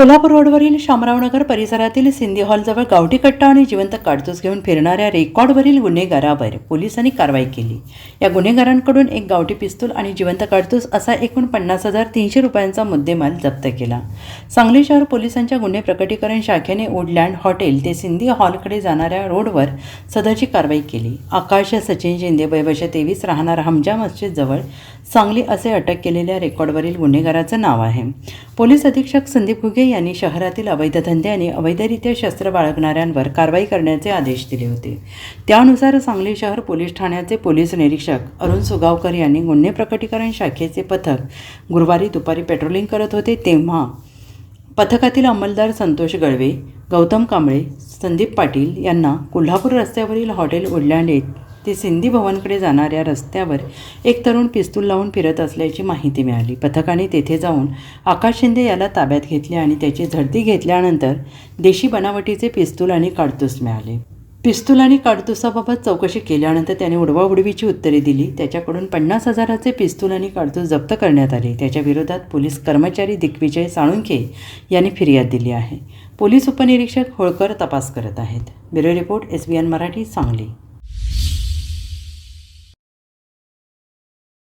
कोल्हापूर रोडवरील शामरावनगर परिसरातील सिंधी हॉलजवळ गावठी कट्टा आणि जिवंत काडतूस घेऊन फिरणाऱ्या रेकॉर्डवरील गुन्हेगारावर पोलिसांनी कारवाई केली। या गुन्हेगारांकडून एक गावठी पिस्तूल आणि जिवंत काडतूस असा एकूण 50,300 रुपयांचा मुद्देमाल जप्त केला। सांगली शहर पोलिसांच्या गुन्हे प्रकटीकरण शाखेने वुडलँड हॉटेल ते सिंधी हॉलकडे जाणाऱ्या रोडवर सदरची कारवाई केली। आकाश सचिन शिंदे वय वर्ष 23 राहणार हमजा मस्जिद जवळ सांगली असे अटक केलेल्या रेकॉर्डवरील गुन्हेगाराचं नाव आहे। पोलीस अधीक्षक संदीप घुगे यांनी शहरातील अवैध धंदे आणि अवैधरित्या शस्त्र बाळगणाऱ्यांवर कारवाई करण्याचे आदेश दिले होते। त्यानुसार सांगली शहर पोलीस ठाण्याचे पोलीस निरीक्षक अरुण सुगावकर यांनी गुन्हे प्रकटीकरण शाखेचे पथक गुरुवारी दुपारी पेट्रोलिंग करत होते तेव्हा पथकातील अंमलदार संतोष गळवे, गौतम कांबळे, संदीप पाटील यांना कोल्हापूर रस्त्यावरील हॉटेल वुडलँड ते सिंधी भवनकडे जाणाऱ्या रस्त्यावर एक तरुण पिस्तूल लावून फिरत असल्याची माहिती मिळाली। पथकाने तेथे जाऊन आकाश शिंदे याला ताब्यात घेतले आणि त्याची झडती घेतल्यानंतर देशी बनावटीचे पिस्तूल आणि काडतूस मिळाले। पिस्तूल आणि काडतुसाबाबत चौकशी केल्यानंतर त्याने उडवाउडवीची उत्तरे दिली। त्याच्याकडून 50,000चे पिस्तूल आणि काडतूस जप्त करण्यात आले। त्याच्या विरोधात पोलीस कर्मचारी दिग्विजय साळुंखे यांनी फिर्याद दिली आहे। पोलीस उपनिरीक्षक होळकर तपास करत आहेत। Bureau report SBN Marathi Sangli.